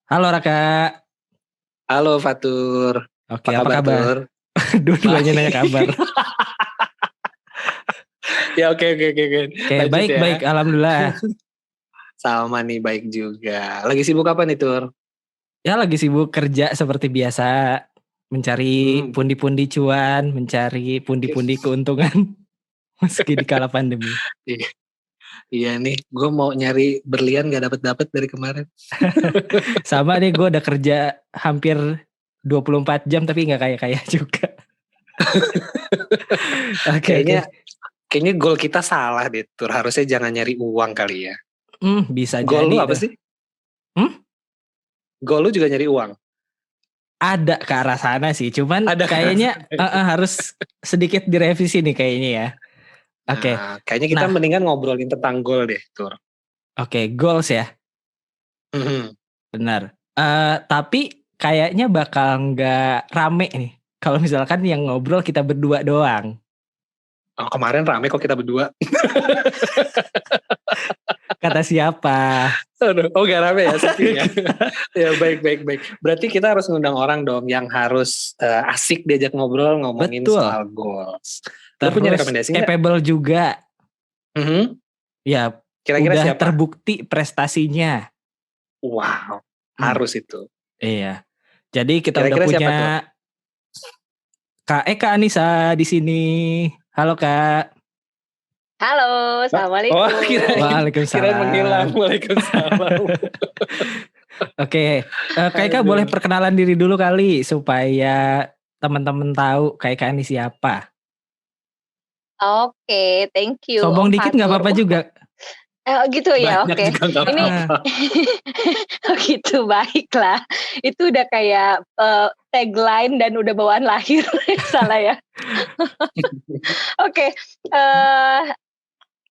Halo Raka. Halo Fatur, Oke, apa apa kabar kabar? Tur? Dua-duanya nanya Baik. kabar. Ya oke. Oke, Lanjut baik, ya. alhamdulillah. Sama nih baik juga. Lagi sibuk apa nih Tur? Ya lagi sibuk kerja seperti biasa, mencari Hmm. pundi-pundi cuan, mencari pundi-pundi keuntungan meski di kala pandemi. Iya, iya nih, gue mau nyari berlian gak dapet dari kemarin. Sama nih, gue udah kerja hampir 24 jam tapi nggak kaya-kaya juga. Oke. Kayaknya kayaknya goal kita salah deh Tur. Harusnya jangan nyari uang kali ya. Bisa Goal jadi lu apa tuh. sih? Hmm? Goal lu juga nyari uang? Ada ke arah sana sih, cuman Ada kan? kayaknya harus sedikit direvisi nih kayaknya ya. Oke. Nah, kayaknya kita Nah, mendingan ngobrolin tentang goal deh Tur. oke, goals ya. Mhm. Benar. Tapi kayaknya bakal nggak rame nih. Kalau misalkan yang ngobrol kita berdua doang. Oh, kemarin rame kok kita berdua. Kata siapa? Aduh, oh gak rame ya, sepi ya. Ya baik. Berarti kita harus ngundang orang dong yang harus asik diajak ngobrol ngomongin Betul. soal goals. Lu punya Terus rekomendasi nggak? capable juga. Mhm. Ya, Kira-kira udah siapa? terbukti prestasinya. Wow, harus itu. Iya. Jadi kita Kira-kira udah siapa punya tuh? Kak Eka Anissa di sini. Halo Kak. Halo, assalamualaikum. Oh, kirain Waalaikumsalam. menghilang. Waalaikumsalam. Oke, Kak Eka boleh perkenalan diri dulu kali supaya teman-teman tahu Kak Eka ini siapa. Oke, thank you. Sombong Om dikit nggak Fatur. apa-apa juga. Gitu ya, Banyak oke. juga nggak Ini apa-apa. gitu, baiklah. Itu udah kayak tagline dan udah bawaan lahir, salah ya. Oke,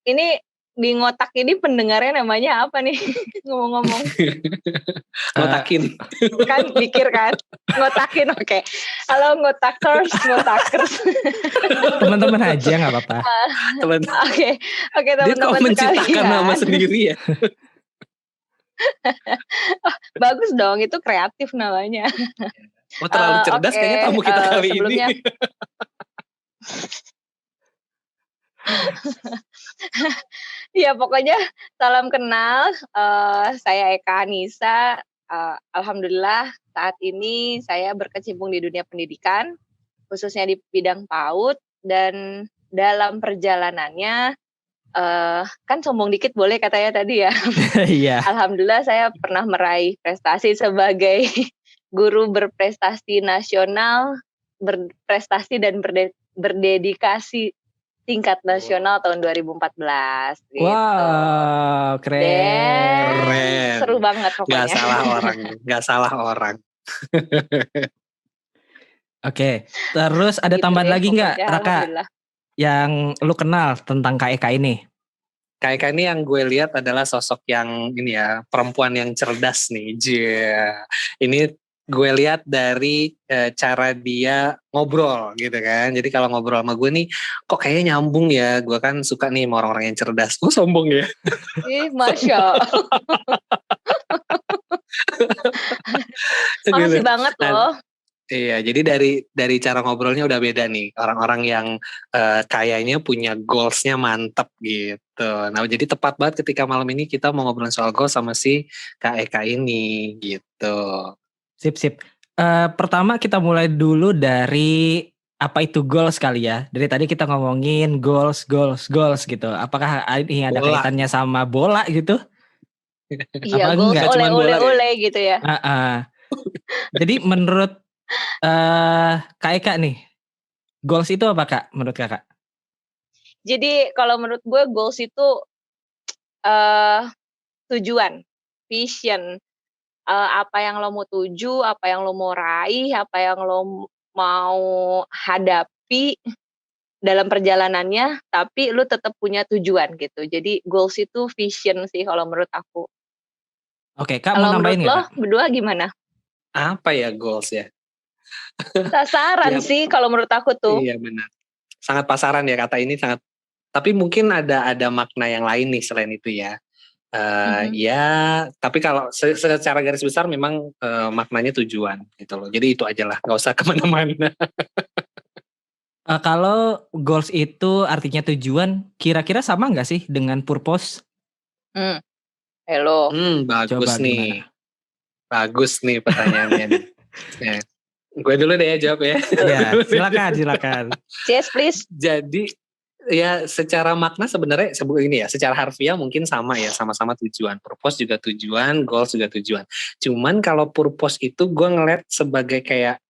ini di ngotak ini pendengarnya namanya apa nih? Ngomong-ngomong. Ngotakin. Kan mikir kan, ngotakin, oke. Halo ngotakers. Teman-teman aja nggak apa-apa. Oke, Dia kok teman-teman menciptakan nama sekalian. sendiri ya? Bagus dong, itu kreatif namanya. Oh, terlalu cerdas Oke, kayaknya tamu kita kali sebelumnya, ini. Ya pokoknya salam kenal. Saya Eka Anissa. Alhamdulillah saat ini saya berkecimpung di dunia pendidikan, khususnya di bidang PAUD, dan dalam perjalanannya, kan sombong dikit boleh katanya tadi ya. Iya. Alhamdulillah saya pernah meraih prestasi sebagai guru berprestasi nasional, berprestasi dan berdedikasi tingkat nasional tahun 2014 gitu. Wow, keren. Dan seru banget pokoknya. Gak salah orang. Oke, terus ada Gitu tambahan deh, lagi nggak, pokoknya, Raka, alhamdulillah. yang lu kenal tentang Kak Eka ini? Kak Eka ini yang gue lihat adalah sosok yang ini ya, perempuan yang cerdas nih. Ini gue lihat dari cara dia ngobrol gitu kan. Jadi kalau ngobrol sama gue nih, kok kayaknya nyambung ya. Gue kan suka nih sama orang-orang yang cerdas. Oh, sombong ya. Masya Allah. Makasih banget loh. Iya, jadi dari cara ngobrolnya udah beda nih. Orang-orang yang kayaknya punya goals-nya mantep gitu. Nah, jadi tepat banget ketika malam ini kita mau ngobrolin soal goals sama si Kak Eka ini gitu. Sip. Pertama kita mulai dulu dari apa itu goals kali ya. Dari tadi kita ngomongin goals gitu. Apakah ini ada Bola. kaitannya sama bola gitu? Iya, apa goals enggak? oleh gitu ya. Jadi menurut Kak Eka nih, goals itu apa Kak menurut Kakak? Jadi kalau menurut gue goals itu tujuan, vision, apa yang lo mau tuju, apa yang lo mau raih, apa yang lo mau hadapi dalam perjalanannya, tapi lo tetap punya tujuan gitu. Jadi goals itu vision sih kalau menurut aku. Oke, Kak mau nambahin nggak? Kalau menurut lo berdua gimana? Apa ya goals ya? Sasaran sih kalau menurut aku tuh. Iya benar. Sangat pasaran ya kata ini sangat. Tapi mungkin ada makna yang lain nih selain itu ya. Mhm. Ya, tapi kalau secara garis besar memang maknanya tujuan gitu loh. Jadi itu aja lah, nggak usah kemana-mana. Kalau goals itu artinya tujuan, kira-kira sama nggak sih dengan purpose? Mmm, hello. Bagus Coba nih, gimana? bagus nih pertanyaannya nih. Ya, gue dulu deh ya jawab ya. Ya, silakan silakan. Yes, please. Jadi ya secara makna sebenarnya ini ya, secara harfiah mungkin sama ya, sama-sama tujuan. Purpose juga tujuan, goals juga tujuan. Cuman kalau purpose itu gue ngeliat sebagai kayak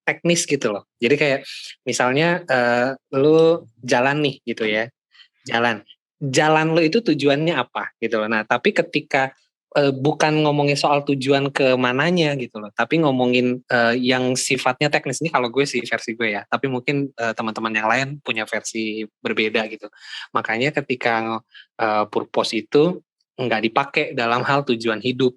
teknis gitu loh. Jadi kayak misalnya lu jalan nih gitu ya, jalan. Jalan lu itu tujuannya apa gitu loh. Nah, tapi ketika bukan ngomongin soal tujuan ke mananya gitu loh, tapi ngomongin yang sifatnya teknis. Ini kalau gue sih versi gue ya, tapi mungkin teman-teman yang lain punya versi berbeda gitu. Makanya ketika purpose itu nggak dipakai dalam hal tujuan hidup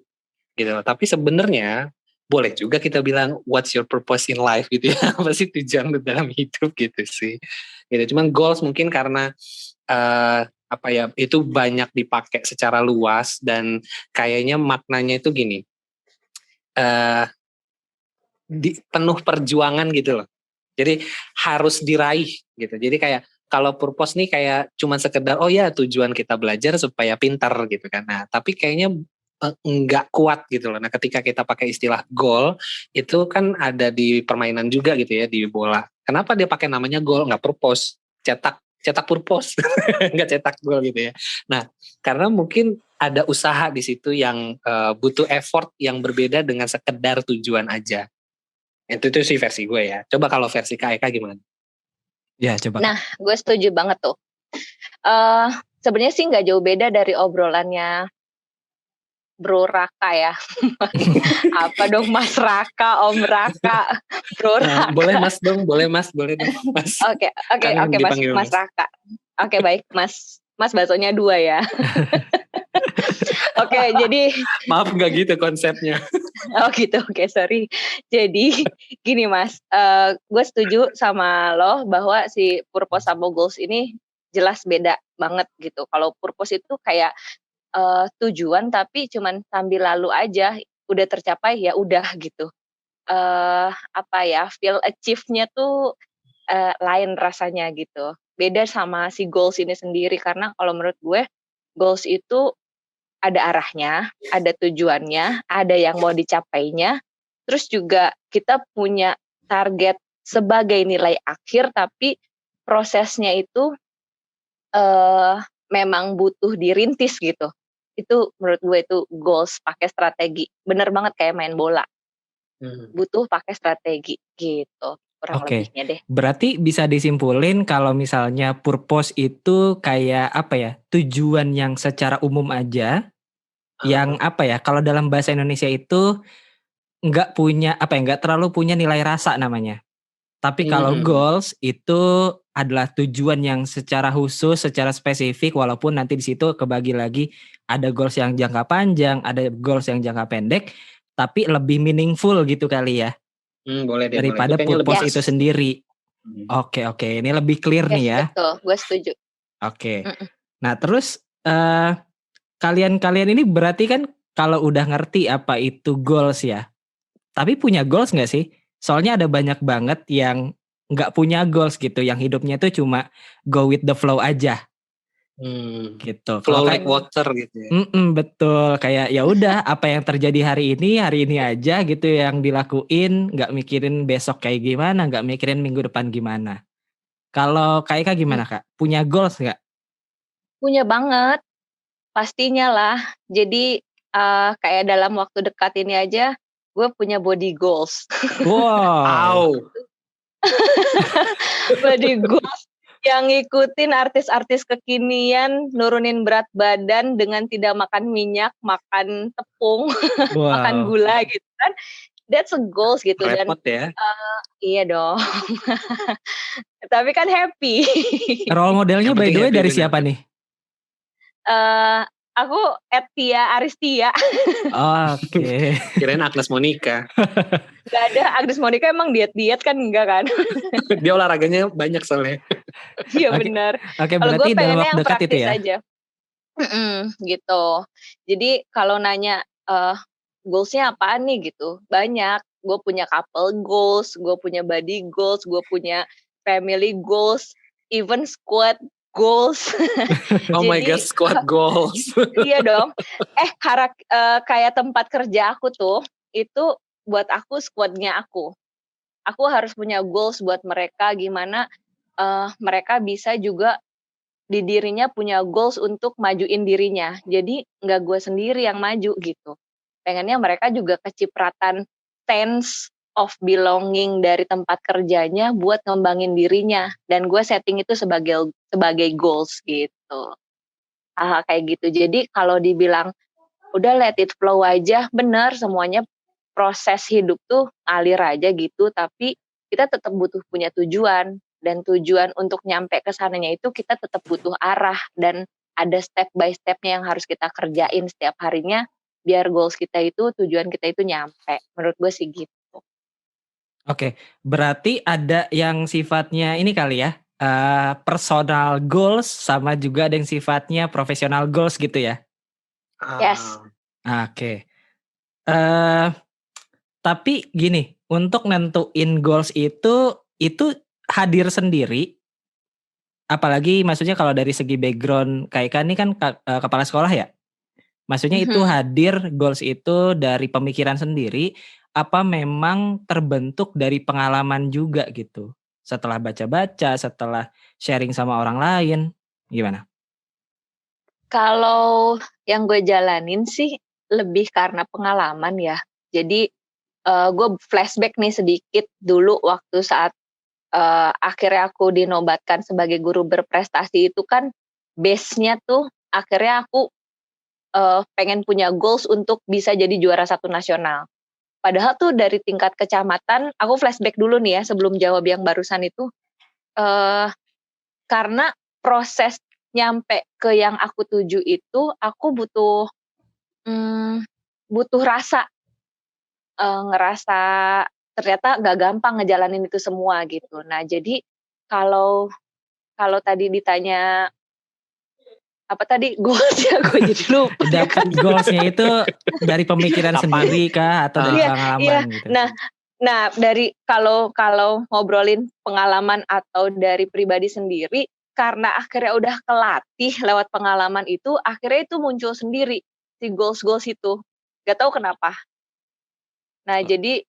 gitu loh. Tapi sebenarnya boleh juga kita bilang what's your purpose in life gitu ya. Apa sih tujuan lu dalam hidup gitu sih. Gitu. Cuman goals mungkin karena apa ya, itu banyak dipakai secara luas dan kayaknya maknanya itu gini, eh penuh perjuangan gitu loh. Jadi harus diraih gitu. Jadi kayak kalau purpose nih kayak cuman sekedar oh ya tujuan kita belajar supaya pintar gitu kan. Nah, tapi kayaknya enggak kuat gitu loh. Nah, ketika kita pakai istilah goal itu kan ada di permainan juga gitu ya di bola. Kenapa dia pakai namanya goal nggak purpose? Cetak cetak purpose. Nggak cetak gol gitu ya. Nah, karena mungkin ada usaha di situ yang butuh effort yang berbeda dengan sekedar tujuan aja. Itu sih versi gue ya. Coba kalau versi Kak Eka gimana? Ya, coba Kak. Nah, gue setuju banget tuh. Sebenarnya sih nggak jauh beda dari obrolannya Bro Raka ya. Apa dong Mas Raka, Om Raka, Bro Raka. Boleh Mas dong, boleh Mas, boleh dong Mas. Oke, Kangen dipanggil Mas Raka. Oke, baik Mas. Mas baksonya 2 ya. Oke, jadi Maaf nggak gitu konsepnya. oh gitu, oke sorry. Jadi gini Mas, gue setuju sama lo bahwa si purpose sama goals ini jelas beda banget gitu. Kalau purpose itu kayak tujuan tapi cuman sambil lalu aja, udah tercapai ya udah gitu. Apa ya, feel achieve-nya tuh, lain rasanya gitu. Beda sama si goals ini sendiri karena kalau menurut gue, goals itu ada arahnya, ada tujuannya, ada yang mau dicapainya, terus juga kita punya target sebagai nilai akhir tapi prosesnya itu, memang butuh dirintis gitu. Itu menurut gue itu goals pakai strategi, bener banget kayak main bola, butuh pakai strategi gitu, kurang Oke, lebihnya deh. berarti bisa disimpulin kalau misalnya purpose itu kayak apa ya, tujuan yang secara umum aja, yang apa ya, kalau dalam bahasa Indonesia itu nggak punya apa ya, nggak terlalu punya nilai rasa namanya. Tapi kalau goals itu adalah tujuan yang secara khusus, secara spesifik, walaupun nanti di situ kebagi lagi ada goals yang jangka panjang, ada goals yang jangka pendek, tapi lebih meaningful gitu kali ya Boleh deh, boleh. Itu daripada kayaknya lebih purpose pas. itu Yes, sendiri. Hmm. Oke, ini lebih clear nih yes ya. betul, gue setuju. Oke. Mhm. Nah, terus kalian ini berarti kan kalau udah ngerti apa itu goals ya. Tapi punya goals nggak sih? Soalnya ada banyak banget yang nggak punya goals gitu, yang hidupnya tuh cuma go with the flow aja gitu. Kalau Flow kayak like water gitu ya. betul kayak ya udah apa yang terjadi hari ini aja gitu yang dilakuin, nggak mikirin besok kayak gimana, nggak mikirin minggu depan gimana. Kalau Kak Eka Mmm, gimana Kak? Punya goals nggak? punya banget, pastinya lah. Jadi, kayak dalam waktu dekat ini aja, gue punya body goals. Wow. Au. Body goals yang ngikutin artis-artis kekinian, nurunin berat badan dengan tidak makan minyak, makan tepung, makan Wow. gula gitu kan. That's a goals gitu dan Repot ya. iya dong. Tapi kan happy. Role modelnya Yang by penting the way happy dari bener. siapa nih? Aku @Tia Aristia. Oke. Kirain Agnes Monica. Gak ada, Agnes Monica emang diet-diet kan enggak kan? Dia olahraganya banyak soalnya. Iya Oke, benar. oke Kalau gue berarti dalam pengennya waktu yang dekat itu praktis ya? aja. Gitu. Jadi kalau nanya, goals-nya apaan nih gitu, banyak. Gue punya couple goals, gue punya body goals, gue punya family goals, even squad goals. Oh my god, Jadi squad goals. iya dong. Kayak tempat kerja aku tuh, itu buat aku squad-nya aku. Aku harus punya goals buat mereka gimana, mereka bisa juga di dirinya punya goals untuk majuin dirinya. Jadi nggak gue sendiri yang maju gitu. Pengennya mereka juga kecipratan sense of belonging dari tempat kerjanya buat ngembangin dirinya dan gue setting itu sebagai sebagai goals gitu. Hal-hal kayak gitu. Jadi kalau dibilang udah let it flow aja, bener semuanya proses hidup tuh ngalir aja gitu, tapi kita tetap butuh punya tujuan dan tujuan untuk nyampe ke sananya itu kita tetap butuh arah dan ada step by step-nya yang harus kita kerjain setiap harinya biar goals kita itu, tujuan kita itu nyampe. Menurut gue sih gitu. Oke, berarti ada yang sifatnya ini kali ya, personal goals sama juga ada yang sifatnya professional goals gitu ya? Yes. Oke, eee, tapi gini, untuk nentuin goals itu hadir sendiri, apalagi maksudnya kalau dari segi background Kak Eka ini kan kepala sekolah ya? Maksudnya itu Mhm. hadir goals itu dari pemikiran sendiri, apa memang terbentuk dari pengalaman juga gitu? Setelah baca-baca, setelah sharing sama orang lain, gimana? Kalau yang gue jalanin sih lebih karena pengalaman ya. Jadi, gue flashback nih sedikit dulu waktu saat, akhirnya aku dinobatkan sebagai guru berprestasi itu kan base-nya tuh akhirnya aku, pengen punya goals untuk bisa jadi juara satu nasional. Padahal tuh dari tingkat kecamatan aku flashback dulu nih ya sebelum jawab yang barusan itu, eee, karena proses nyampe ke yang aku tuju itu aku butuh Mmm, butuh rasa, ngerasa ternyata nggak gampang ngejalanin itu semua gitu. Nah jadi kalau kalau tadi ditanya apa tadi goals-nya gue jadi lupa ya Dapet kan. goals-nya itu dari pemikiran Kapan? sendiri kah atau dari Iya iya. pengalaman gitu? Nah nah dari kalau kalau ngobrolin pengalaman atau dari pribadi sendiri, karena akhirnya udah kelatih lewat pengalaman itu, akhirnya itu muncul sendiri si goals-goals itu, nggak tahu kenapa. Nah jadi,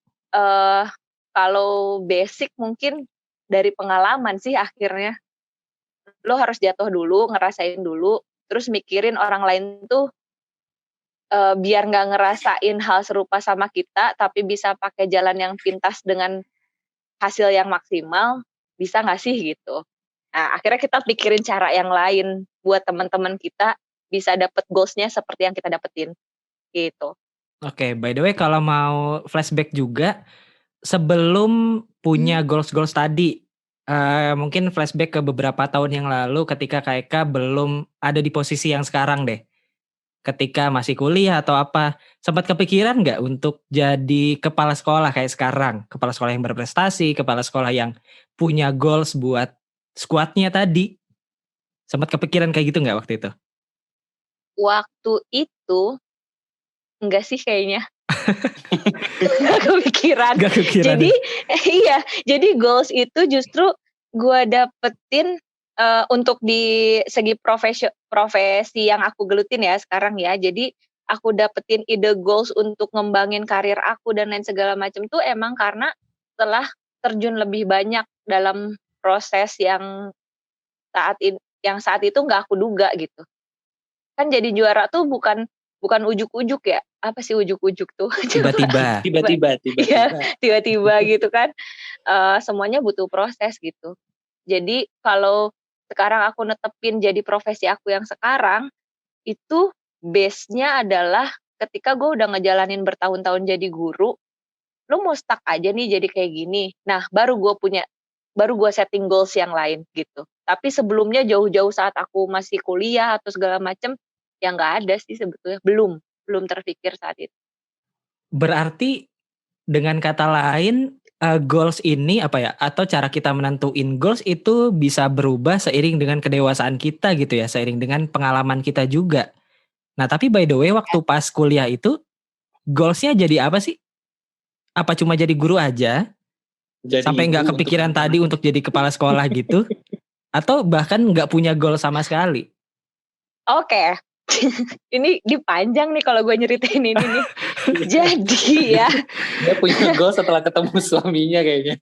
kalau basic mungkin dari pengalaman sih akhirnya. Lo harus jatuh dulu, ngerasain dulu, terus mikirin orang lain tuh, biar nggak ngerasain hal serupa sama kita, tapi bisa pakai jalan yang pintas dengan hasil yang maksimal, bisa nggak sih gitu. Nah akhirnya kita pikirin cara yang lain buat teman-teman kita bisa dapet goals-nya seperti yang kita dapetin, gitu. Oke, by the way kalau mau flashback juga, sebelum punya goals-goals tadi, mungkin flashback ke beberapa tahun yang lalu ketika Kak Eka belum ada di posisi yang sekarang deh. Ketika masih kuliah atau apa, sempat kepikiran nggak untuk jadi kepala sekolah kayak sekarang? Kepala sekolah yang berprestasi, kepala sekolah yang punya goals buat squad-nya tadi. Sempat kepikiran kayak gitu nggak waktu itu? Waktu itu enggak sih kayaknya. Nggak kepikiran. Nggak kepikiran Jadi ya? iya, jadi goals itu justru gue dapetin, untuk di segi profesi yang aku gelutin ya sekarang ya. Jadi aku dapetin ide goals untuk ngembangin karir aku dan lain segala macam tuh emang karena setelah terjun lebih banyak dalam proses yang saat itu nggak aku duga gitu. Kan jadi juara tuh bukan bukan ujuk-ujuk ya, apa sih ujuk-ujuk tuh? Coba Tiba-tiba. coba Tiba-tiba, iya, tiba-tiba. tiba-tiba gitu kan, semuanya butuh proses gitu. Jadi kalau sekarang aku netepin jadi profesi aku yang sekarang, itu base-nya adalah ketika gue udah ngejalanin bertahun-tahun jadi guru, lu mau stuck aja nih jadi kayak gini. Nah, baru gue setting goals yang lain gitu. Tapi sebelumnya jauh-jauh saat aku masih kuliah atau segala macem, ya nggak ada sih sebetulnya, belum terpikir saat itu. Berarti dengan kata lain, goals ini apa ya, atau cara kita menentuin goals itu bisa berubah seiring dengan kedewasaan kita gitu ya, seiring dengan pengalaman kita juga. Nah tapi by the way waktu pas kuliah itu goals-nya jadi apa sih? Apa cuma jadi guru aja? Jadi Sampai ibu nggak untuk kepikiran tadi anak-anak. untuk jadi kepala sekolah gitu? Atau bahkan nggak punya goal sama sekali? Oke, ini dipanjang nih kalau gue nyeritain ini nih. Jadi ya, Dia punya goal setelah ketemu suaminya kayaknya.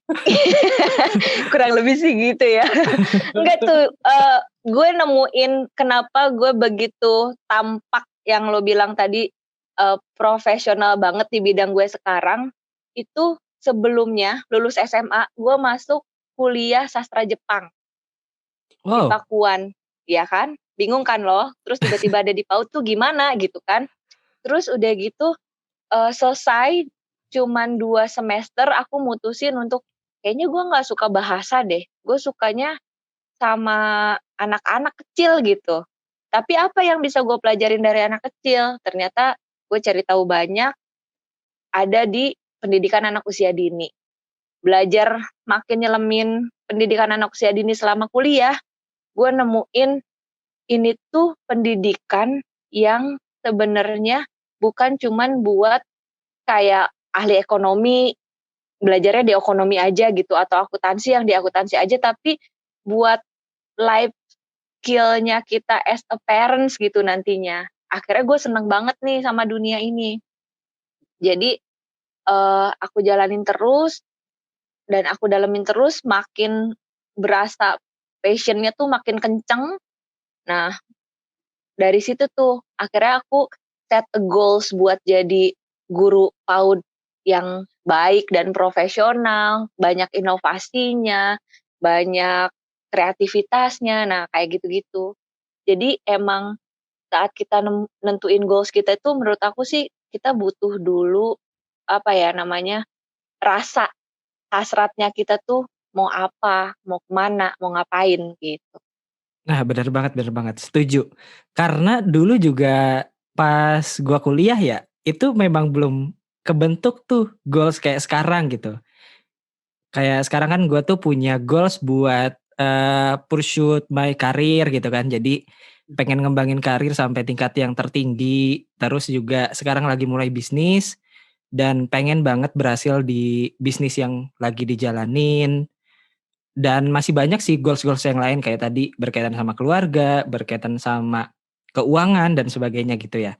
kurang lebih sih gitu ya. Enggak tuh, gue nemuin kenapa gue begitu tampak yang lo bilang tadi, profesional banget di bidang gue sekarang, itu sebelumnya lulus SMA, gue masuk kuliah sastra Jepang di Wow, Pakuan, ya kan? Bingung kan lo? Terus tiba-tiba ada di PAUD tuh gimana gitu kan? Terus udah gitu, selesai cuman 2 semester aku mutusin untuk, kayaknya gue nggak suka bahasa deh, gue sukanya sama anak-anak kecil gitu. Tapi apa yang bisa gue pelajarin dari anak kecil? Ternyata gue cari tahu banyak ada di pendidikan anak usia dini. Belajar makin nyelemin pendidikan anak usia dini selama kuliah, gue nemuin ini tuh pendidikan yang sebenarnya bukan cuman buat kayak ahli ekonomi, belajarnya di ekonomi aja gitu, atau akuntansi yang di akuntansi aja, tapi buat life skill-nya kita as a parents gitu nantinya. Akhirnya gue seneng banget nih sama dunia ini. Jadi, aku jalanin terus dan aku dalemin terus, makin berasa passion-nya tuh makin kenceng. Nah, dari situ tuh akhirnya aku set a goals buat jadi guru PAUD yang baik dan profesional, banyak inovasinya, banyak kreativitasnya, nah kayak gitu-gitu. Jadi emang saat kita nentuin goals kita itu menurut aku sih kita butuh dulu, apa ya namanya, rasa hasratnya kita tuh mau apa, mau kemana, mau ngapain gitu. nah benar banget, setuju. Karena dulu juga pas gua kuliah ya, itu memang belum kebentuk tuh goals kayak sekarang gitu. Kayak sekarang kan gua tuh punya goals buat, pursue my career gitu kan. Jadi pengen ngembangin karir sampai tingkat yang tertinggi, terus juga sekarang lagi mulai bisnis, dan pengen banget berhasil di bisnis yang lagi dijalanin. Dan masih banyak sih goals-goals yang lain kayak tadi berkaitan sama keluarga, berkaitan sama keuangan dan sebagainya gitu ya.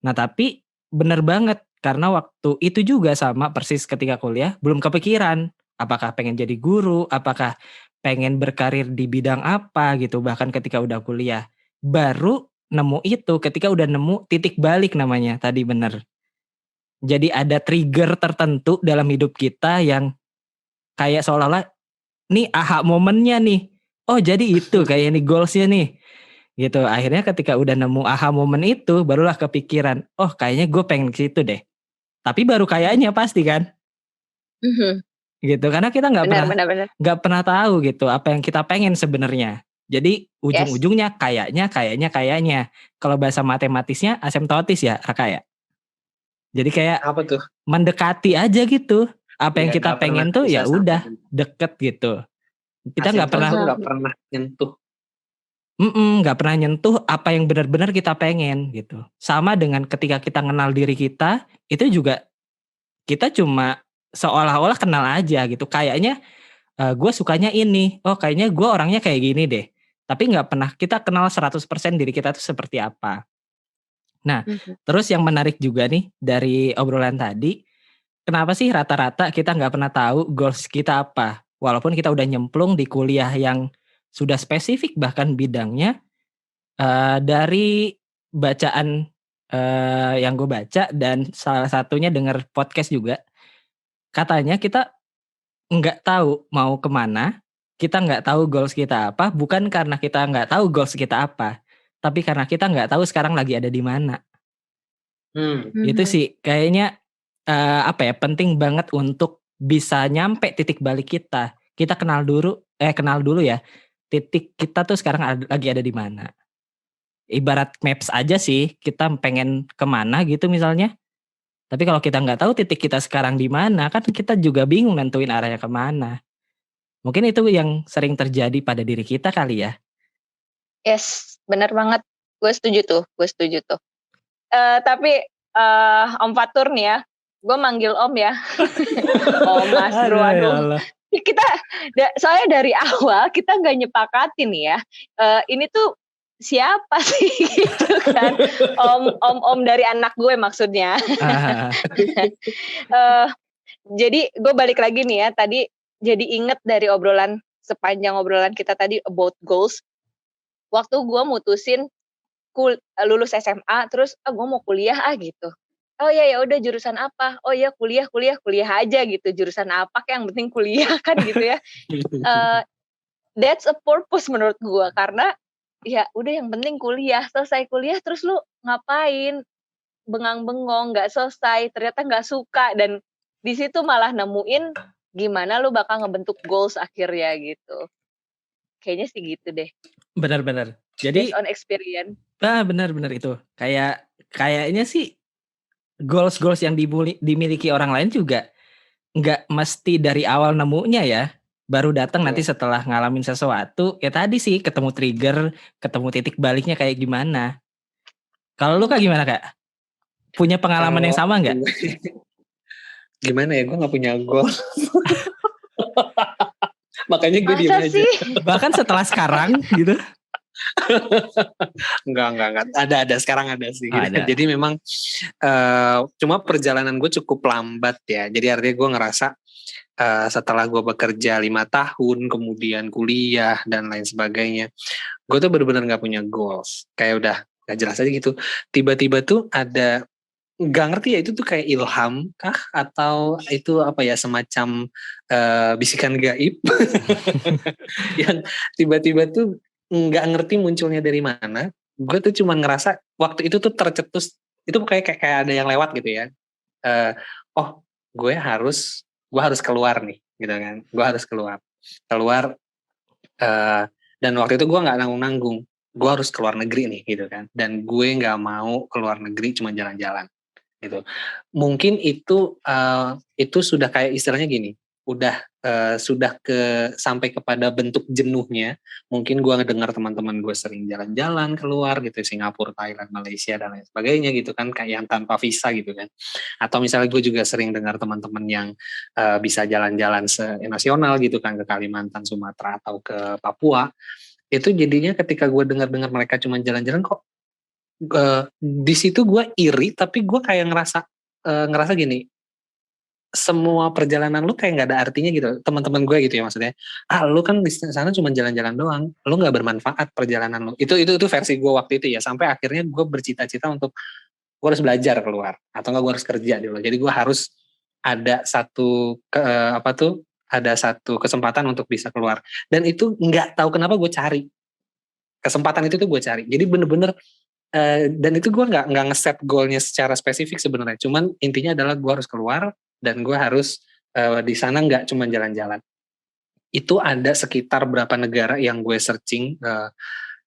Nah tapi bener banget karena waktu itu juga sama persis ketika kuliah belum kepikiran apakah pengen jadi guru, apakah pengen berkarir di bidang apa gitu bahkan ketika udah kuliah. Baru nemu itu ketika udah nemu titik balik namanya tadi bener. Jadi ada trigger tertentu dalam hidup kita yang kayak seolah-olah nih aha momennya nih. Oh jadi itu kayak ini goals-nya nih. Gitu. Akhirnya ketika udah nemu aha momen itu barulah kepikiran, oh kayaknya gue pengen ke situ deh. Tapi baru kayaknya pasti kan. Mhm, Gitu. Karena kita nggak benar pernah benar benar. nggak pernah tahu gitu apa yang kita pengen sebenarnya. Jadi Yes. ujung-ujungnya kayaknya. Kalau bahasa matematisnya asymptotis ya Raka ya. Jadi kayak Apa tuh? mendekati aja gitu. Apa yang Ya kita nggak pernah pengen tuh bisa ya sampai. udah deket gitu. Kita nggak Asymptosis pernah tuh Aha, nggak pernah nyentuh. nggak pernah nyentuh apa yang benar-benar kita pengen gitu. Sama dengan ketika kita kenal diri kita, itu juga kita cuma seolah-olah kenal aja gitu. Kayaknya gue sukanya ini, oh kayaknya gue orangnya kayak gini deh. Tapi nggak pernah kita kenal 100% diri kita tuh seperti apa. Nah, mhm. terus yang menarik juga nih dari obrolan tadi, kenapa sih rata-rata kita nggak pernah tahu goals kita apa? Walaupun kita udah nyemplung di kuliah yang sudah spesifik bahkan bidangnya, dari bacaan, yang gue baca dan salah satunya denger podcast juga, katanya kita nggak tahu mau kemana, kita nggak tahu goals kita apa, bukan karena kita nggak tahu goals kita apa, tapi karena kita nggak tahu sekarang lagi ada di mana. Itu Mhm. sih kayaknya, apa ya, penting banget untuk bisa nyampe titik balik kita. Kita kenal dulu ya, titik kita tuh sekarang lagi ada di mana. Ibarat maps aja sih, kita pengen kemana gitu misalnya, Tapi kalau kita nggak tahu titik kita sekarang di mana, kan kita juga bingung nentuin arahnya kemana. Mungkin itu yang sering terjadi pada diri kita kali ya? Yes, bener banget. Gue setuju tuh. Tapi Om Fatur nih ya, gue manggil Om ya. Om Mas Bro, Aduh, ya aduh. Allah. Kita soalnya dari awal kita nggak nyepakatin ya. Ini tuh siapa sih gitu kan? Om dari anak gue maksudnya. Ah, Jadi gue balik lagi nih ya, tadi jadi inget dari sepanjang obrolan kita tadi about goals. Waktu gue mutusin lulus SMA, terus gue mau kuliah gitu. Oh ya udah jurusan apa? Oh ya kuliah aja gitu. Jurusan apa? Kayak yang penting kuliah kan gitu ya. That's a purpose menurut gue, karena ya udah yang penting kuliah, selesai kuliah terus lu ngapain? Bengang-bengong, nggak selesai, ternyata nggak suka, dan di situ malah nemuin gimana lu bakal ngebentuk goals akhirnya gitu. Kayaknya sih gitu deh. benar-benar. Based Jadi, on experience. benar-benar itu. Kayaknya sih goals yang dimiliki orang lain juga nggak mesti dari awal nemunya ya. Baru datang nanti setelah ngalamin sesuatu. Ya tadi sih ketemu trigger, ketemu titik baliknya kayak gimana. Kalau lu Kak gimana Kak? Punya pengalaman yang sama nggak? Gimana ya, gue gak punya goal. Makanya gue diem Masa aja. sih? Bahkan setelah sekarang gitu. Enggak. Ada sekarang ada sih. Gitu. Ada. Jadi memang cuma perjalanan gue cukup lambat ya. Jadi artinya gue ngerasa setelah gue bekerja 5 tahun, kemudian kuliah dan lain sebagainya, gue tuh benar-benar nggak punya goals. Kayak udah nggak jelas aja gitu. Tiba-tiba tuh ada, nggak ngerti ya, itu tuh kayak ilham kah atau itu apa ya, semacam bisikan gaib yang tiba-tiba tuh nggak ngerti munculnya dari mana. Gue tuh cuma ngerasa waktu itu tuh tercetus, itu kayak ada yang lewat gitu ya. Oh, gue harus keluar nih gitu kan. Gue harus keluar dan waktu itu gue nggak nanggung, gue harus keluar negeri nih gitu kan. Dan gue nggak mau keluar negeri cuma jalan-jalan gitu. Mungkin itu sudah kayak istilahnya gini, sudah sampai kepada bentuk jenuhnya. Mungkin gue ngedengar teman-teman gue sering jalan-jalan keluar gitu, Singapura, Thailand, Malaysia dan lain sebagainya gitu kan, kayak yang tanpa visa gitu kan. Atau misalnya gue juga sering dengar teman-teman yang bisa jalan-jalan nasional gitu kan, ke Kalimantan, Sumatera atau ke Papua. Itu jadinya ketika gue dengar-dengar mereka cuma jalan-jalan, kok di situ gue iri, tapi gue kayak ngerasa gini, semua perjalanan lu kayak nggak ada artinya gitu. Teman-teman gue gitu ya, maksudnya, lu kan di sana cuma jalan-jalan doang, lu nggak bermanfaat perjalanan lu. Itu versi gue waktu itu ya, sampai akhirnya gue bercita-cita untuk gue harus belajar keluar, atau enggak gue harus kerja dulu. Jadi gue harus ada ada satu kesempatan untuk bisa keluar. Dan itu nggak tahu kenapa gue cari kesempatan itu tuh, gue cari. Jadi bener-bener dan itu gue nggak ngeset goalnya secara spesifik sebenarnya. Cuman intinya adalah gue harus keluar dan gue harus di sana nggak cuma jalan-jalan. Itu ada sekitar berapa negara yang gue searching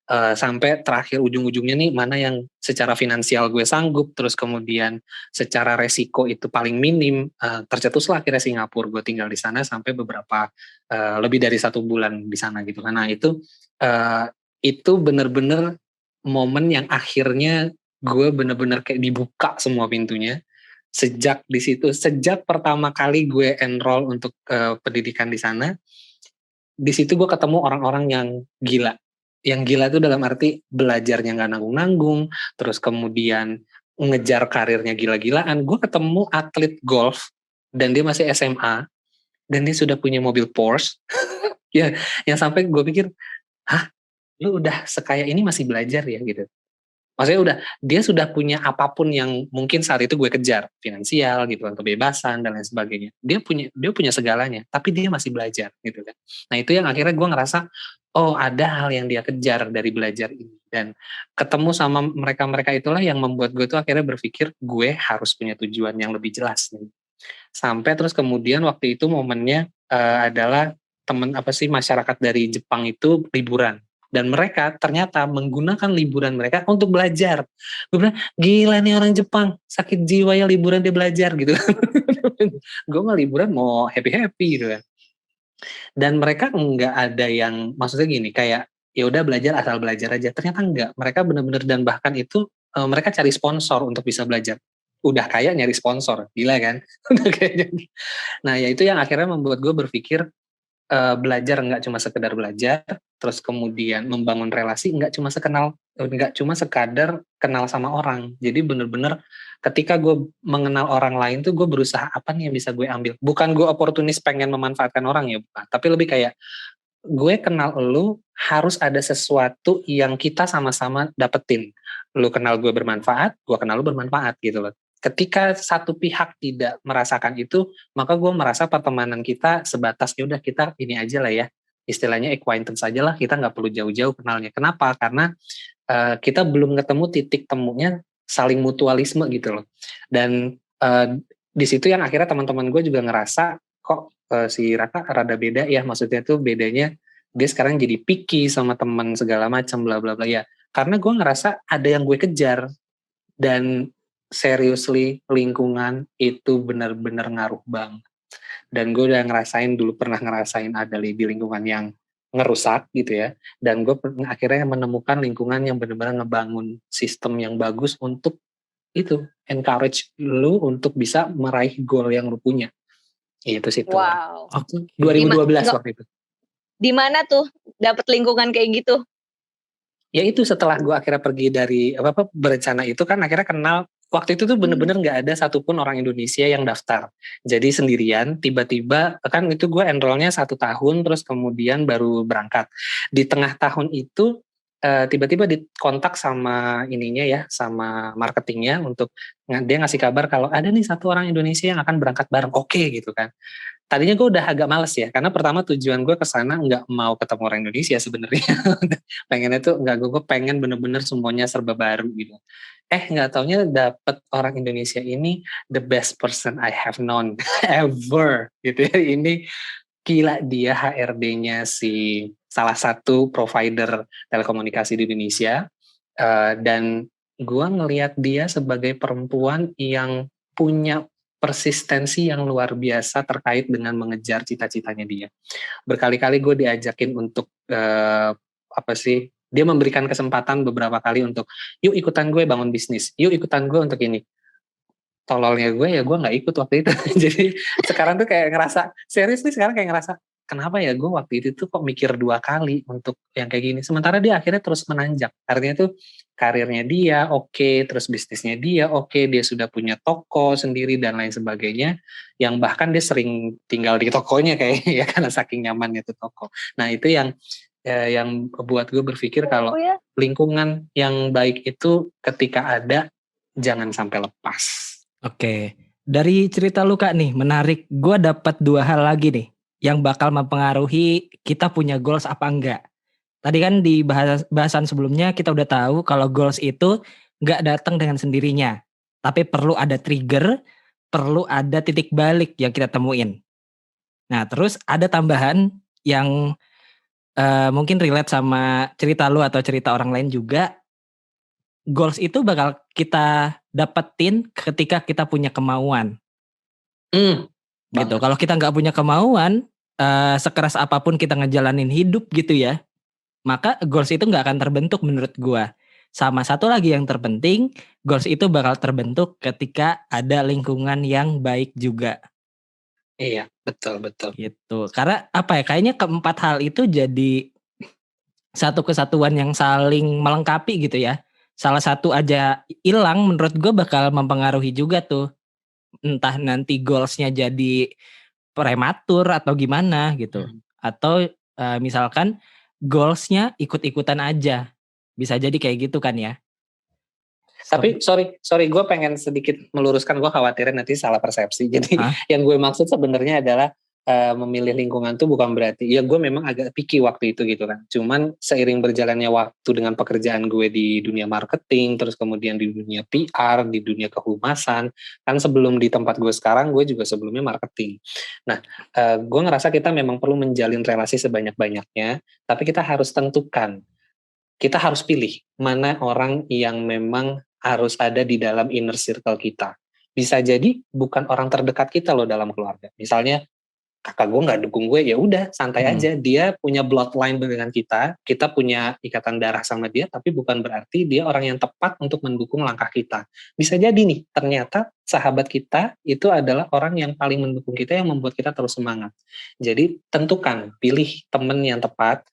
sampai terakhir ujung-ujungnya nih mana yang secara finansial gue sanggup, terus kemudian secara resiko itu paling minim. Tercetuslah akhirnya Singapura. Gue tinggal di sana sampai beberapa lebih dari 1 bulan di sana gitu. Karena itu bener-bener momen yang akhirnya gue bener-bener kayak dibuka semua pintunya. Sejak pertama kali gue enroll untuk pendidikan di sana, di situ gue ketemu orang-orang yang gila. Yang gila itu dalam arti belajarnya nggak nanggung-nanggung, terus kemudian ngejar karirnya gila-gilaan. Gue ketemu atlet golf dan dia masih SMA dan dia sudah punya mobil Porsche. Ya, yang sampai gue pikir, hah, lu udah sekaya ini masih belajar ya gitu. Maksudnya dia sudah punya apapun yang mungkin saat itu gue kejar, finansial gitu kan, kebebasan dan lain sebagainya. Dia punya segalanya, tapi dia masih belajar gitu kan. Nah itu yang akhirnya gue ngerasa, oh ada hal yang dia kejar dari belajar ini. Dan ketemu sama mereka-mereka itulah yang membuat gue tuh akhirnya berpikir gue harus punya tujuan yang lebih jelas nih. Sampai terus kemudian waktu itu momennya adalah masyarakat dari Jepang itu liburan Dan mereka ternyata menggunakan liburan mereka untuk belajar. Gue bilang, gila nih orang Jepang, sakit jiwa ya liburan dia belajar gitu. Gue mah liburan mau happy-happy gitu kan. Dan mereka nggak ada yang, maksudnya gini, kayak ya udah belajar asal belajar aja. Ternyata enggak, mereka benar-benar, dan bahkan itu mereka cari sponsor untuk bisa belajar. Udah kayak nyari sponsor, gila kan? Udah kayak nah ya itu yang akhirnya membuat gue berpikir, belajar nggak cuma sekedar belajar, terus kemudian membangun relasi nggak cuma sekadar kenal sama orang. Jadi bener-bener ketika gue mengenal orang lain tuh gue berusaha apa nih yang bisa gue ambil. Bukan gue oportunis pengen memanfaatkan orang ya, bukan. Tapi lebih kayak gue kenal lu harus ada sesuatu yang kita sama-sama dapetin. Lu kenal gue bermanfaat, gue kenal lu bermanfaat gitu loh. Ketika satu pihak tidak merasakan itu, maka gue merasa pertemanan kita sebatas ya udah kita ini aja lah ya, istilahnya acquaintance aja lah, kita nggak perlu jauh-jauh kenalnya. Kenapa? Karena kita belum ketemu titik temunya saling mutualisme gitu loh. Dan di situ yang akhirnya teman-teman gue juga ngerasa kok si Raka rada beda ya, maksudnya tuh bedanya dia sekarang jadi picky sama teman segala macam bla bla bla ya. Karena gue ngerasa ada yang gue kejar, dan seriously lingkungan itu benar-benar ngaruh banget. Dan gue udah pernah ngerasain ada di lingkungan yang ngerusak gitu ya, dan gue akhirnya menemukan lingkungan yang benar-benar ngebangun sistem yang bagus untuk itu encourage lu untuk bisa meraih goal yang lu punya. Itu sih tuh. Wow. 2012 waktu itu. Di mana tuh dapat lingkungan kayak gitu? Ya itu setelah gue akhirnya pergi dari berencana itu kan, akhirnya kenal. Waktu itu tuh bener-bener gak ada satupun orang Indonesia yang daftar. Jadi sendirian, tiba-tiba kan itu gue enrollnya 1 tahun, terus kemudian baru berangkat. Di tengah tahun itu tiba-tiba dikontak sama ininya ya, sama marketingnya untuk dia ngasih kabar kalau ada nih 1 orang Indonesia yang akan berangkat bareng. Oke gitu kan. Tadinya gue udah agak males ya, karena pertama tujuan gue kesana nggak mau ketemu orang Indonesia sebenarnya. Pengennya tuh gue pengen bener-bener semuanya serba baru gitu. Nggak taunya dapet orang Indonesia ini the best person I have known ever gitu ya. Ini gila, dia HRD-nya si salah satu provider telekomunikasi di Indonesia, dan gue ngelihat dia sebagai perempuan yang punya persistensi yang luar biasa terkait dengan mengejar cita-citanya dia. Berkali-kali gue diajakin untuk dia memberikan kesempatan beberapa kali untuk yuk ikutan gue bangun bisnis, yuk ikutan gue untuk ini. Tololnya gue nggak ikut waktu itu. Jadi sekarang tuh kayak ngerasa serius nih, sekarang kayak ngerasa kenapa ya gue waktu itu tuh kok mikir 2 kali untuk yang kayak gini. Sementara dia akhirnya terus menanjak. Artinya tuh karirnya dia oke, terus bisnisnya dia oke, dia sudah punya toko sendiri dan lain sebagainya. Yang bahkan dia sering tinggal di tokonya kayak ya, karena saking nyamannya tuh toko. Nah itu yang buat gue berpikir kalau lingkungan yang baik itu ketika ada jangan sampai lepas. Oke, dari cerita lu Kak nih menarik. Gue dapat 2 hal lagi nih yang bakal mempengaruhi kita punya goals apa enggak. Tadi kan di bahasan sebelumnya kita udah tahu kalau goals itu nggak datang dengan sendirinya, tapi perlu ada trigger, perlu ada titik balik yang kita temuin. Nah terus ada tambahan yang mungkin relate sama cerita lu atau cerita orang lain juga. Goals itu bakal kita dapetin ketika kita punya kemauan. Gitu. Kalau kita nggak punya kemauan, sekeras apapun kita ngejalanin hidup gitu ya, maka goals itu nggak akan terbentuk menurut gua. Sama satu lagi yang terpenting, goals itu bakal terbentuk ketika ada lingkungan yang baik juga. Iya, betul. Gitu. Karena apa ya? Kayaknya keempat hal itu jadi satu kesatuan yang saling melengkapi gitu ya. Salah satu aja hilang menurut gue bakal mempengaruhi juga tuh. Entah nanti goalsnya jadi prematur atau gimana gitu. Atau misalkan goalsnya ikut-ikutan aja. Bisa jadi kayak gitu kan ya. Tapi sorry gue pengen sedikit meluruskan, gue khawatirin nanti salah persepsi. Jadi yang gue maksud sebenarnya adalah memilih lingkungan tuh bukan berarti, ya gue memang agak picky waktu itu gitu kan. Cuman seiring berjalannya waktu dengan pekerjaan gue di dunia marketing, terus kemudian di dunia PR, di dunia kehumasan, kan sebelum di tempat gue sekarang, gue juga sebelumnya marketing. Nah, gue ngerasa kita memang perlu menjalin relasi sebanyak-banyaknya, tapi kita harus tentukan kita harus pilih mana orang yang memang harus ada di dalam inner circle kita. Bisa jadi bukan orang terdekat kita loh dalam keluarga. Misalnya kakak gue nggak dukung gue, ya udah santai aja. Dia punya bloodline dengan kita punya ikatan darah sama dia, tapi bukan berarti dia orang yang tepat untuk mendukung langkah kita. Bisa jadi nih, ternyata sahabat kita itu adalah orang yang paling mendukung kita, yang membuat kita terus semangat. Jadi tentukan, pilih teman yang tepat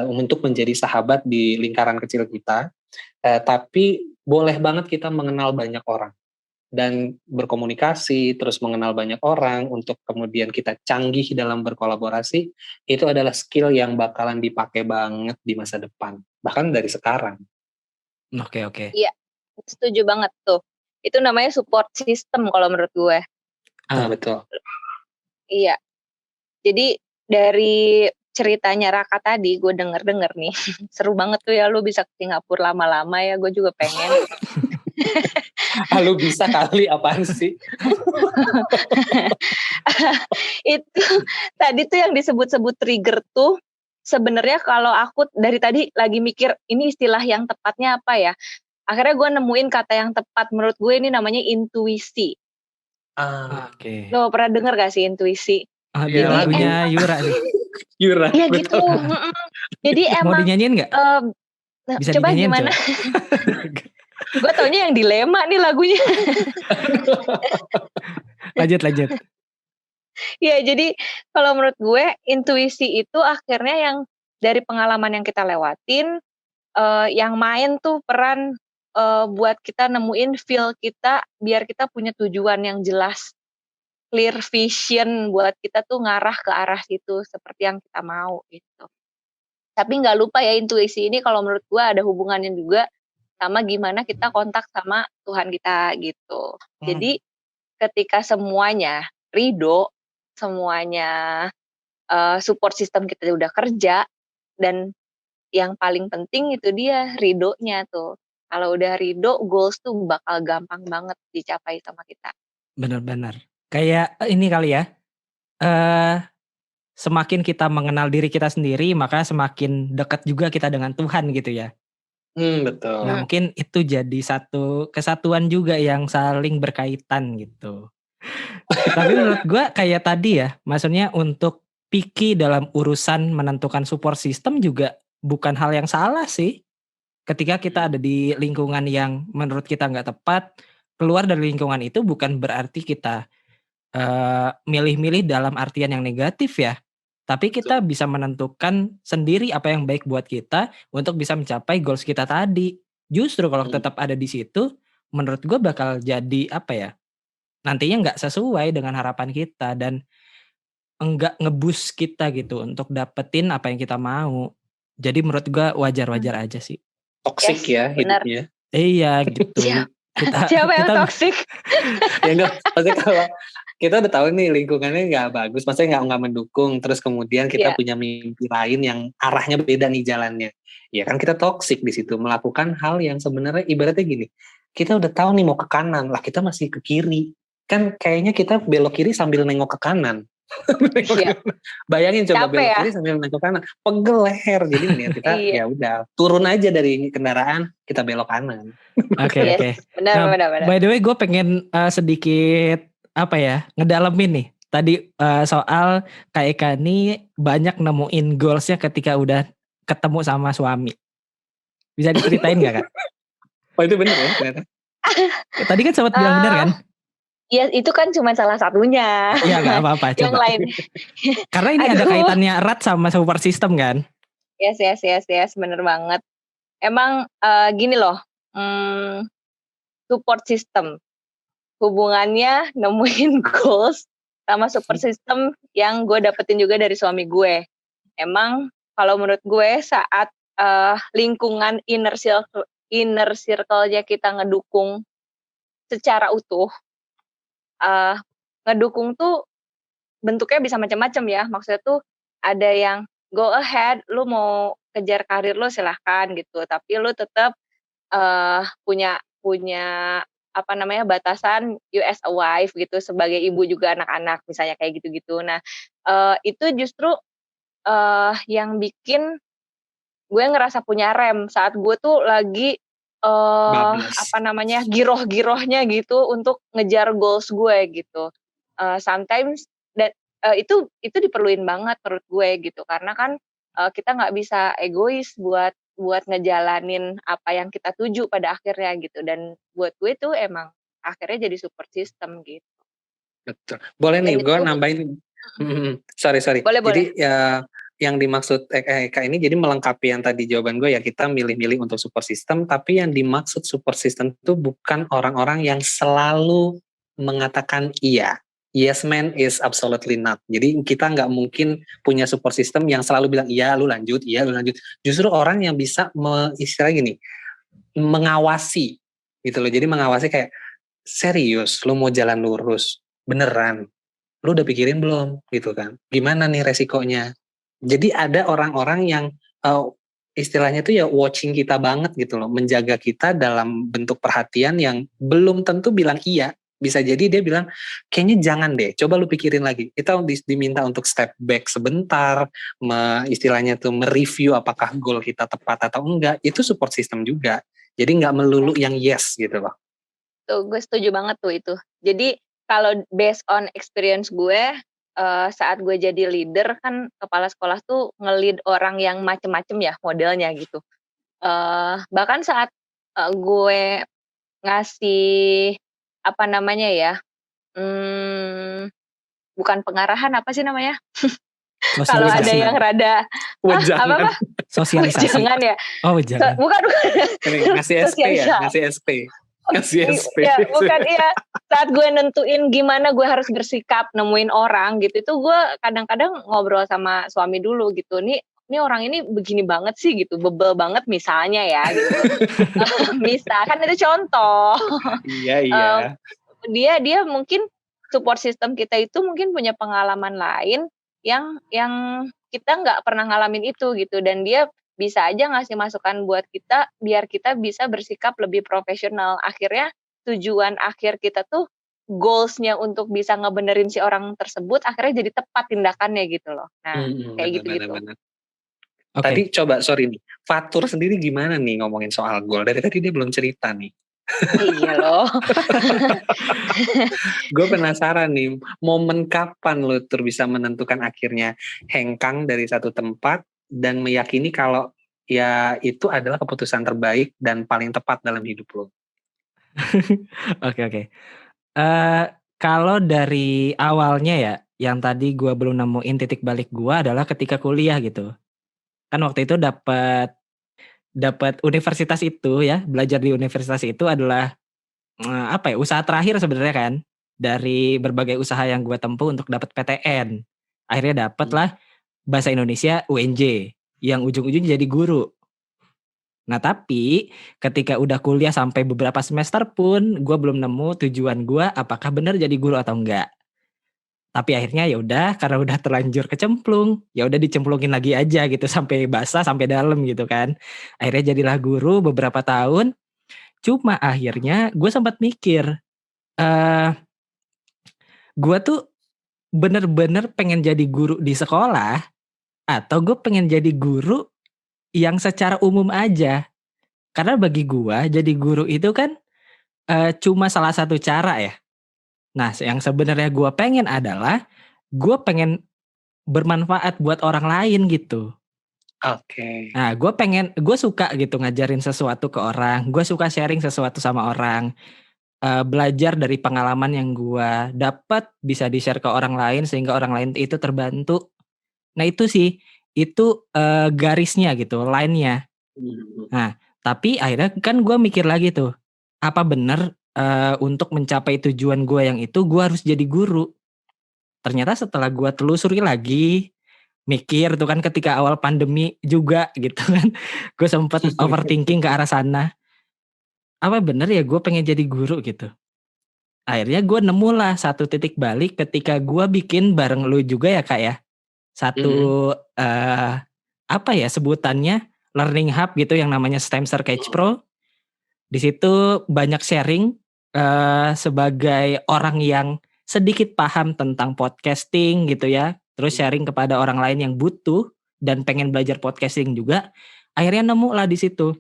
untuk menjadi sahabat di lingkaran kecil kita, tapi boleh banget kita mengenal banyak orang dan berkomunikasi, terus mengenal banyak orang untuk kemudian kita canggih dalam berkolaborasi, itu adalah skill yang bakalan dipakai banget di masa depan, bahkan dari sekarang. Oke. Iya, setuju banget tuh. Itu namanya support system kalau menurut gue. Betul. Iya. Jadi dari ceritanya Raka tadi gue denger nih. Seru banget tuh ya lu bisa ke Singapura lama-lama ya, gue juga pengen. Lu bisa kali, apaan sih? Itu tadi tuh yang disebut-sebut trigger tuh sebenarnya kalau aku dari tadi lagi mikir ini istilah yang tepatnya apa ya. Akhirnya gue nemuin kata yang tepat menurut gue, ini namanya intuisi. Oke. Lo pernah denger gak sih intuisi? Di lagunya Yura nih. Yura. Iya gitu. Jadi Mau emang dinyanyiin nggak? Bisa coba dinyanyiin, gimana? Gue taunya yang dilema nih lagunya. Lanjut. Ya jadi kalau menurut gue intuisi itu akhirnya yang dari pengalaman yang kita lewatin, yang main tuh peran buat kita nemuin feel kita biar kita punya tujuan yang jelas, clear vision buat kita tuh ngarah ke arah situ seperti yang kita mau gitu. Tapi nggak lupa ya intuisi ini kalau menurut gue ada hubungannya juga sama gimana kita kontak sama Tuhan kita gitu. Jadi ketika semuanya ridho, semuanya support system kita udah kerja, dan yang paling penting itu dia ridhonya tuh. Kalau udah ridho, goals tuh bakal gampang banget dicapai sama kita. Benar. Kayak ini kali ya, semakin kita mengenal diri kita sendiri, maka semakin dekat juga kita dengan Tuhan gitu ya. Betul. Nah mungkin itu jadi satu kesatuan juga yang saling berkaitan gitu. Tapi menurut gue kayak tadi ya, maksudnya untuk picky dalam urusan menentukan support system juga bukan hal yang salah sih. Ketika kita ada di lingkungan yang menurut kita nggak tepat, keluar dari lingkungan itu bukan berarti kita milih-milih dalam artian yang negatif ya. Tapi kita bisa menentukan sendiri apa yang baik buat kita untuk bisa mencapai goals kita tadi. Justru kalau tetap ada di situ, menurut gue bakal jadi apa ya, nantinya nggak sesuai dengan harapan kita dan enggak nge-boost kita gitu untuk dapetin apa yang kita mau. Jadi menurut gue wajar-wajar aja sih. Toxic ya benar. hidupnya. Iya gitu. Siapa yang toxic? Ya enggak, maksudnya kalau kita udah tahu nih lingkungannya nggak bagus, maksudnya nggak mendukung, terus kemudian kita punya mimpi lain yang arahnya beda nih jalannya. Ya kan kita toxic di situ, melakukan hal yang sebenarnya ibaratnya gini, kita udah tahu nih mau ke kanan, lah kita masih ke kiri. Kan kayaknya kita belok kiri sambil nengok ke kanan. Bayangin coba belok kiri sambil nengok ke kanan, pegel leher. Jadi mendingan kita ya udah turun aja dari kendaraan, kita belok kanan. Oke. Benar. By the way, gue pengen sedikit apa ya, ngedalemin nih. Tadi soal Kak Eka nih banyak nemuin goalsnya ketika udah ketemu sama suami. Bisa diceritain gak Kak? Oh itu benar ya ternyata. Tadi kan sempat bilang benar kan? Iya itu kan cuma salah satunya. Iya gak apa-apa coba. Yang lain. Karena ini ada kaitannya erat sama support system kan? Yes, bener banget. Emang gini loh, support system. Hubungannya nemuin goals sama support system yang gue dapetin juga dari suami gue. Emang kalau menurut gue saat lingkungan inner circle-nya kita ngedukung secara utuh, ngedukung tuh bentuknya bisa macam-macam ya. Maksudnya tuh ada yang go ahead, lu mau kejar karir lu silahkan gitu, tapi lu tetap punya apa namanya batasan you as a wife gitu, sebagai ibu juga anak-anak misalnya kayak gitu-gitu. Nah itu justru yang bikin gue ngerasa punya rem saat gue tuh lagi Bablas. giroh-girohnya gitu untuk ngejar goals gue gitu. Sometimes dan itu diperluin banget menurut gue gitu karena kan kita nggak bisa egois buat ngejalanin apa yang kita tuju pada akhirnya gitu dan buat gue tuh emang akhirnya jadi support system gitu. Betul. Boleh Dan nih gue itu nambahin. Sorry. boleh. Jadi ya yang dimaksud Eka ini jadi melengkapi yang tadi jawaban gue ya, kita milih-milih untuk support system, tapi yang dimaksud support system itu bukan orang-orang yang selalu mengatakan iya. Yes man is absolutely not. Jadi kita nggak mungkin punya support system yang selalu bilang iya lu lanjut. Justru orang yang bisa istilah gini, mengawasi gitu loh. Jadi mengawasi kayak serius lu mau jalan lurus beneran, lu udah pikirin belum gitu kan, gimana nih resikonya. Jadi ada orang-orang yang istilahnya tuh ya watching kita banget gitu loh, menjaga kita dalam bentuk perhatian yang belum tentu bilang iya, bisa jadi dia bilang kayaknya jangan deh, coba lu pikirin lagi. Kita diminta untuk step back sebentar, istilahnya tuh mereview apakah goal kita tepat atau enggak. Itu support system juga, jadi nggak melulu yang yes gitu loh. Tuh, gue setuju banget tuh itu. Jadi kalau based on experience gue, saat gue jadi leader kan kepala sekolah tuh nge-lead orang yang macem-macem ya modelnya gitu. Bahkan saat gue ngasih apa namanya ya, bukan pengarahan apa sih namanya? Kalau ada Sosialisasi. yang rada Wejangan. Sosialisasi. Wejangan ya. Oh, jangan. Bukan. Ngasih SP ya, ngasih SP. Ya, bukan iya. Saat gue nentuin gimana gue harus bersikap nemuin orang gitu, itu gue kadang-kadang ngobrol sama suami dulu gitu. Nih orang ini begini banget sih gitu, bebel banget misalnya ya gitu. Misal kan itu contoh. Iya. Dia mungkin support system kita itu mungkin punya pengalaman lain yang kita nggak pernah ngalamin itu gitu, dan dia bisa aja ngasih masukan buat kita biar kita bisa bersikap lebih profesional. Akhirnya tujuan akhir kita tuh goals-nya untuk bisa ngebenerin si orang tersebut akhirnya jadi tepat tindakannya gitu loh. Nah, kayak gitu-gitu. Benar. Okay. Tadi coba sorry nih, Fatur sendiri gimana nih ngomongin soal goal? Dari tadi dia belum cerita nih. Iya loh. Gue penasaran nih, momen kapan lo bisa menentukan akhirnya hengkang dari satu tempat dan meyakini kalau ya itu adalah keputusan terbaik dan paling tepat dalam hidup lo. Oke. Kalau dari awalnya ya, yang tadi gue belum nemuin titik balik gue adalah ketika kuliah gitu. Kan waktu itu dapat universitas itu ya, belajar di universitas itu adalah usaha terakhir sebenarnya kan dari berbagai usaha yang gue tempuh untuk dapat PTN. Akhirnya dapat lah bahasa Indonesia UNJ yang ujung-ujungnya jadi guru. Nah tapi ketika udah kuliah sampai beberapa semester pun gue belum nemu tujuan gue apakah benar jadi guru atau enggak. Tapi akhirnya ya udah karena udah terlanjur kecemplung, ya udah dicemplungin lagi aja gitu sampai basah sampai dalam gitu kan. Akhirnya jadilah guru beberapa tahun. Cuma akhirnya gue sempat mikir, gue tuh bener-bener pengen jadi guru di sekolah atau gue pengen jadi guru yang secara umum aja. Karena bagi gue jadi guru itu kan cuma salah satu cara ya. Nah yang sebenarnya gue pengen adalah gue pengen bermanfaat buat orang lain gitu. Oke. Nah gue suka gitu ngajarin sesuatu ke orang, gue suka sharing sesuatu sama orang. Belajar dari pengalaman yang gue dapat bisa di-share ke orang lain sehingga orang lain itu terbantu. Nah itu sih, itu garisnya gitu, line-nya. Nah tapi akhirnya kan gue mikir lagi tuh, apa bener untuk mencapai tujuan gue yang itu gue harus jadi guru. Ternyata setelah gue telusuri lagi, mikir tuh kan ketika awal pandemi juga gitu kan, gue sempet overthinking ke arah sana. Apa bener ya gue pengen jadi guru gitu. Akhirnya gue nemulah satu titik balik ketika gue bikin bareng lu juga ya kak ya. Satu sebutannya learning hub gitu yang namanya Stemster Catch Pro. Di situ banyak sharing sebagai orang yang sedikit paham tentang podcasting gitu ya. Terus sharing kepada orang lain yang butuh dan pengen belajar podcasting juga. akhirnya nemu lah di situ.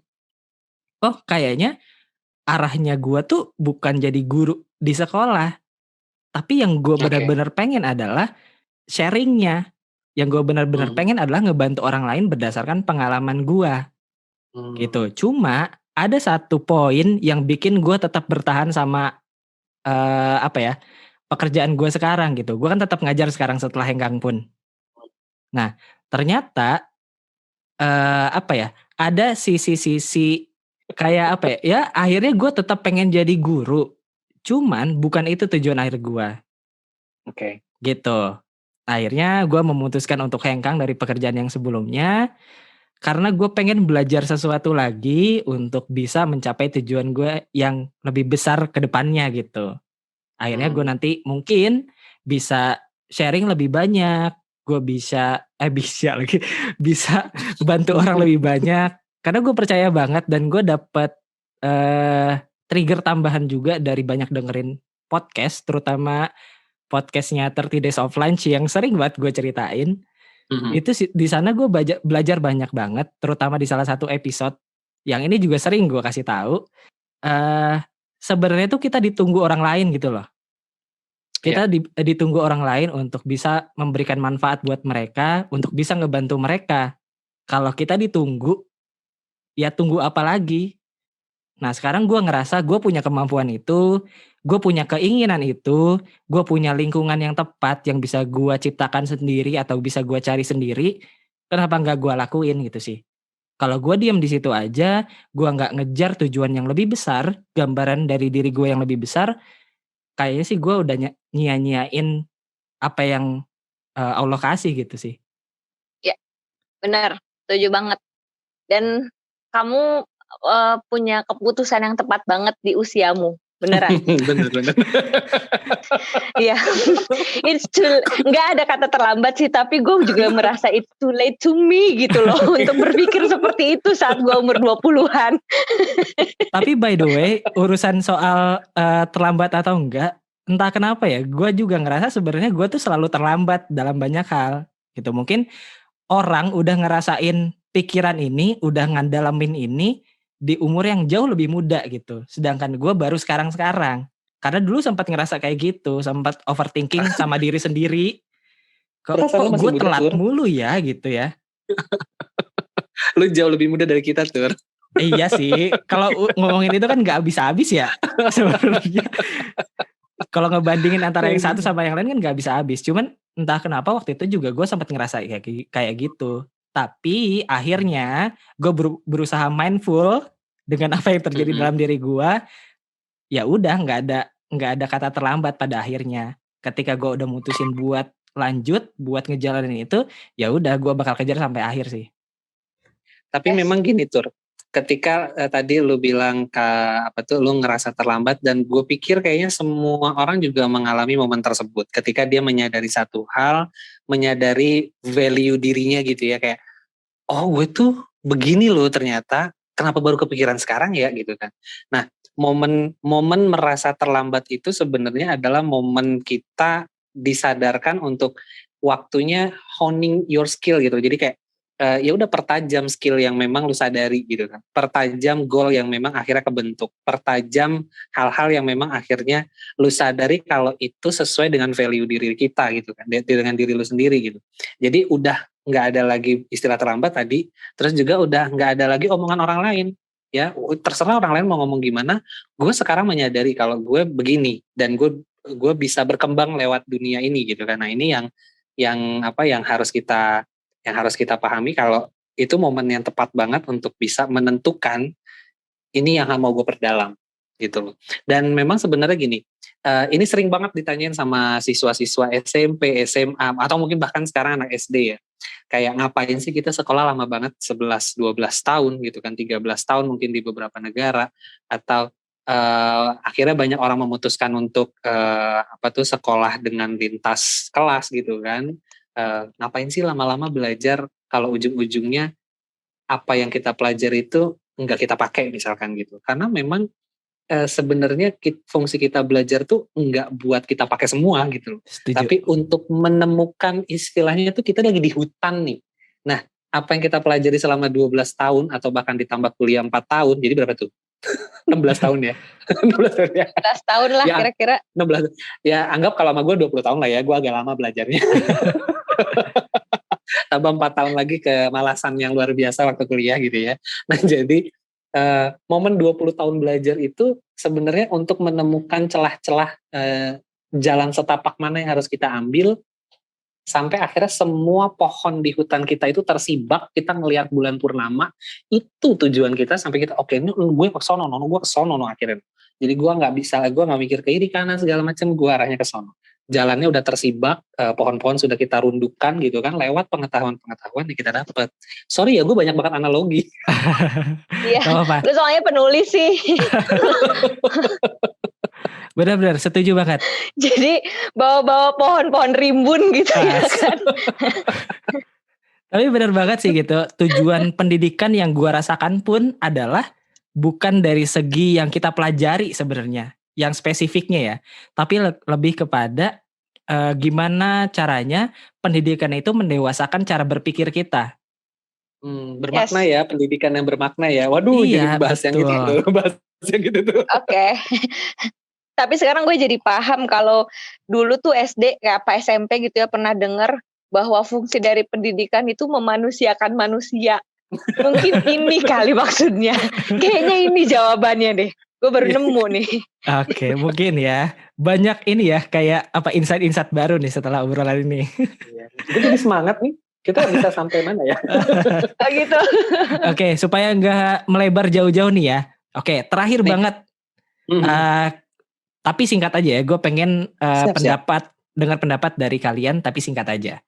Oh kayaknya arahnya gue tuh bukan jadi guru di sekolah, tapi yang gue Oke. benar-benar pengen adalah sharingnya. Yang gue benar-benar pengen adalah ngebantu orang lain berdasarkan pengalaman gue, gitu. Cuma ada satu poin yang bikin gue tetap bertahan sama apa ya, pekerjaan gue sekarang gitu. Gue kan tetap ngajar sekarang setelah hengkang pun. Nah ternyata apa ya, ada sisi-sisi kayak apa ya, ya akhirnya gue tetap pengen jadi guru. Cuman bukan itu tujuan akhir gue. Oke. Gitu. Akhirnya gue memutuskan untuk hengkang dari pekerjaan yang sebelumnya. Karena gue pengen belajar sesuatu lagi untuk bisa mencapai tujuan gue yang lebih besar ke depannya gitu. Akhirnya gue nanti mungkin bisa sharing lebih banyak. Gue bisa bisa lagi. Bisa bantu orang lebih banyak. Karena gue percaya banget dan gue dapet trigger tambahan juga dari banyak dengerin podcast. Terutama podcastnya 30 Days of Lunch yang sering banget gue ceritain. Itu di sana gue belajar banyak banget, terutama di salah satu episode yang ini juga sering gue kasih tahu. Sebenarnya tuh kita ditunggu orang lain gitu loh. Kita ditunggu orang lain untuk bisa memberikan manfaat buat mereka, untuk bisa ngebantu mereka. Kalau kita ditunggu, ya tunggu apa lagi? Nah sekarang gue ngerasa gue punya kemampuan itu, gue punya keinginan itu, gue punya lingkungan yang tepat yang bisa gue ciptakan sendiri atau bisa gue cari sendiri. Kenapa nggak gue lakuin gitu sih? Kalau gue diem di situ aja, gue nggak ngejar tujuan yang lebih besar, gambaran dari diri gue yang lebih besar, kayaknya sih gue udah nyia-nyiain apa yang Allah kasih gitu sih. Ya, benar, setuju banget. Dan kamu punya keputusan yang tepat banget di usiamu, beneran. Bener. Iya, nggak ada kata terlambat sih, tapi gue juga merasa it's too late to me gitu loh untuk berpikir seperti itu saat gue umur 20-an. Tapi by the way, urusan soal terlambat atau enggak, entah kenapa ya, gue juga ngerasa sebenarnya gue tuh selalu terlambat dalam banyak hal gitu. Mungkin orang udah ngerasain pikiran ini, udah ngandalamin ini di umur yang jauh lebih muda gitu. Sedangkan gue baru sekarang-sekarang. Karena dulu sempat ngerasa kayak gitu, sempat overthinking sama diri sendiri. Kok gue telat mulu ya gitu ya. Lu jauh lebih muda dari kita, Tur. Iya sih, kalau ngomongin itu kan gak habis-habis ya sebenarnya. Kalau ngebandingin antara yang satu sama yang lain kan gak bisa habis. Cuman entah kenapa waktu itu juga gue sempat ngerasa kayak gitu. Tapi akhirnya gue berusaha mindful dengan apa yang terjadi dalam diri gue. Ya udah nggak ada kata terlambat pada akhirnya. Ketika gue udah mutusin buat lanjut, buat ngejalanin itu, ya udah gue bakal kejar sampai akhir sih. Tapi memang gini Tur, ketika tadi lu bilang lu ngerasa terlambat, dan gue pikir kayaknya semua orang juga mengalami momen tersebut ketika dia menyadari satu hal, menyadari value dirinya gitu ya, kayak oh gue tuh begini loh ternyata, kenapa baru kepikiran sekarang ya gitu kan. Nah momen merasa terlambat itu sebenarnya adalah momen kita disadarkan untuk waktunya honing your skill gitu. Jadi kayak ya udah pertajam skill yang memang lu sadari gitu kan, pertajam goal yang memang akhirnya kebentuk, pertajam hal-hal yang memang akhirnya lu sadari kalau itu sesuai dengan value diri kita gitu kan, dengan diri lu sendiri gitu. Jadi udah nggak ada lagi istilah terlambat tadi, terus juga udah nggak ada lagi omongan orang lain ya, terserah orang lain mau ngomong gimana, gue sekarang menyadari kalau gue begini dan gue bisa berkembang lewat dunia ini gitu kan. Nah ini yang harus kita pahami, kalau itu momen yang tepat banget untuk bisa menentukan ini yang mau gue perdalam gitu loh. Dan memang sebenarnya gini, ini sering banget ditanyain sama siswa-siswa SMP, SMA, atau mungkin bahkan sekarang anak SD ya. Kayak ngapain sih kita sekolah lama banget 11-12 tahun gitu kan, 13 tahun mungkin di beberapa negara, atau akhirnya banyak orang memutuskan untuk sekolah dengan lintas kelas gitu kan. Ngapain sih lama-lama belajar kalau ujung-ujungnya apa yang kita pelajari itu enggak kita pakai misalkan gitu. Karena memang sebenarnya fungsi kita belajar tuh enggak buat kita pakai semua gitu loh. Setuju. Tapi untuk menemukan istilahnya tuh kita lagi di hutan nih. Nah, apa yang kita pelajari selama 12 tahun atau bahkan ditambah kuliah 4 tahun, jadi berapa tuh? 16 tahun ya. 16 tahun ya. 16 tahun lah Ya, kira-kira. 16. Ya anggap kalau sama gue 20 tahun lah ya, gue agak lama belajarnya. Tambah 4 tahun lagi kemalasan yang luar biasa waktu kuliah gitu ya. Nah jadi momen 20 tahun belajar itu sebenarnya untuk menemukan celah-celah jalan setapak mana yang harus kita ambil, sampai akhirnya semua pohon di hutan kita itu tersibak, kita ngelihat bulan purnama, itu tujuan kita sampai kita, oke, ini gue ke sono, gue ke sono akhirnya. Jadi gue nggak mikir ke kiri kanan segala macam, gue arahnya ke sono. Jalannya udah tersibak, pohon-pohon sudah kita rundukan gitu kan, lewat pengetahuan yang kita dapat. Sorry ya, gue banyak banget analogi. Iya, gue soalnya penulis sih. Benar-benar setuju banget. Jadi bawa-bawa pohon-pohon rimbun gitu ya kan. Tapi benar banget sih gitu. Tujuan pendidikan yang gua rasakan pun adalah bukan dari segi yang kita pelajari sebenarnya, yang spesifiknya ya. Tapi lebih kepada gimana caranya pendidikan itu mendewasakan cara berpikir kita. Bermakna ya, pendidikan yang bermakna ya. Waduh, iya, jadi bahas yang gitu tuh. Bahas yang gitu tuh. Oke. Tapi sekarang gue jadi paham kalau dulu tuh SD apa SMP gitu ya pernah dengar bahwa fungsi dari pendidikan itu memanusiakan manusia. Mungkin ini kali maksudnya. Kayaknya ini jawabannya deh. Gue baru nemu nih. Oke, mungkin ya. Banyak ini ya kayak apa insight-insight baru nih setelah obrolan ini. Gue jadi semangat nih. Kita bisa sampai mana ya? Gitu. Oke, supaya nggak melebar jauh-jauh nih ya. Oke, terakhir banget. Tapi singkat aja ya, gue pengen dengar pendapat dari kalian, tapi singkat aja.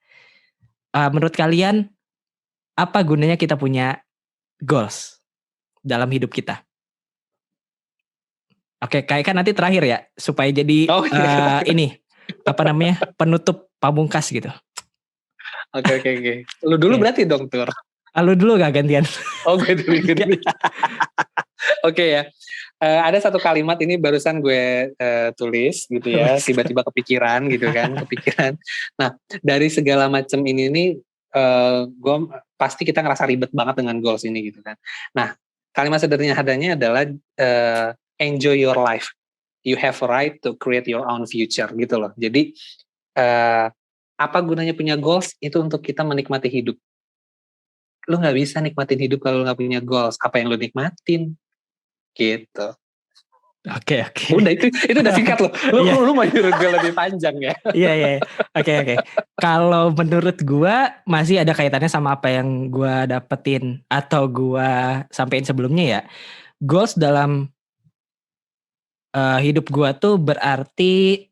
Menurut kalian, apa gunanya kita punya goals dalam hidup kita? Oke, kayak kan nanti terakhir ya, supaya jadi ini penutup pamungkas gitu. Oke. Lu dulu berarti dong, Tur. Lu dulu gak gantian? Oh, gue dulu. Oke ya. Ada satu kalimat ini barusan gue tulis gitu ya, tiba-tiba kepikiran gitu kan, Nah, dari segala macam ini nih, gue pasti kita ngerasa ribet banget dengan goals ini gitu kan. Nah, kalimat sederhananya adalah enjoy your life. You have a right to create your own future gitu loh. Jadi apa gunanya punya goals? Itu untuk kita menikmati hidup. Lu nggak bisa nikmatin hidup kalau lu nggak punya goals. Apa yang lu nikmatin? Gitu. Oke. Udah itu udah singkat loh. Lu mau nyuruh gue lebih panjang ya. Iya. Oke. Kalau menurut gue masih ada kaitannya sama apa yang gue dapetin atau gue sampein sebelumnya ya. Goals dalam hidup gue tuh berarti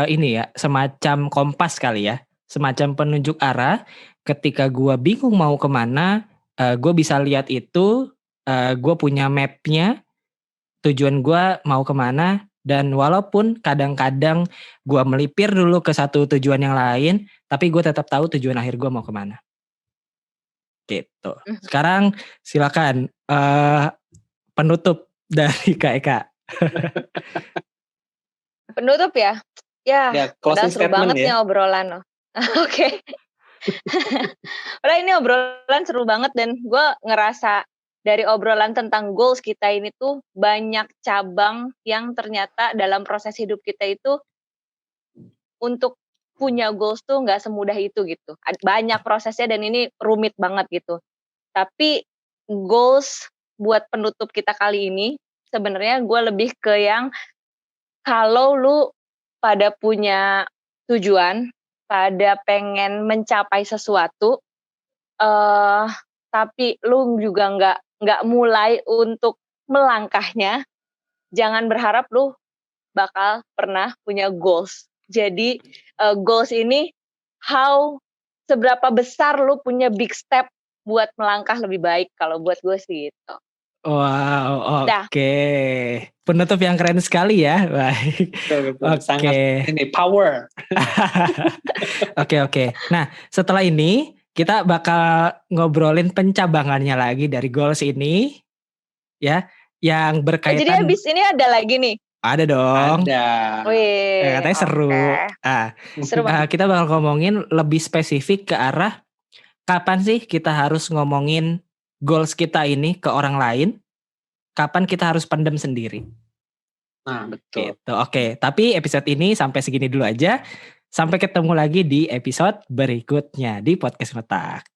ini ya, semacam kompas kali ya, semacam penunjuk arah. Ketika gue bingung mau kemana, gue bisa lihat itu. Gue punya mapnya, tujuan gue mau kemana, dan walaupun kadang-kadang gue melipir dulu ke satu tujuan yang lain, tapi gue tetap tahu tujuan akhir gue mau kemana. Gitu. Sekarang silakan penutup dari Kak Eka. Penutup ya? Ya udah seru banget nih obrolan loh. Oke. Udah ini obrolan seru banget dan gue ngerasa dari obrolan tentang goals kita ini tuh banyak cabang yang ternyata dalam proses hidup kita itu untuk punya goals tuh nggak semudah itu gitu. Banyak prosesnya dan ini rumit banget gitu. Tapi goals buat penutup kita kali ini sebenarnya gue lebih ke yang kalau lu pada punya tujuan, pada pengen mencapai sesuatu, tapi lu juga nggak mulai untuk melangkahnya, jangan berharap lu bakal pernah punya goals. Jadi goals ini seberapa besar lu punya big step buat melangkah lebih baik kalau buat gue sih gitu. Wow, oke. Penutup yang keren sekali ya. Baik. Sangat ini power. Oke. Nah, setelah ini kita bakal ngobrolin pencabangannya lagi dari goals ini, ya, yang berkaitan. Jadi habis ini ada lagi nih. Ada dong. Ada. Wih, katanya seru. Seru banget. Kita bakal ngomongin lebih spesifik ke arah kapan sih kita harus ngomongin goals kita ini ke orang lain? Kapan kita harus pendem sendiri? Nah, betul. Gitu. Oke, tapi episode ini sampai segini dulu aja. Sampai ketemu lagi di episode berikutnya di Podcast Metak.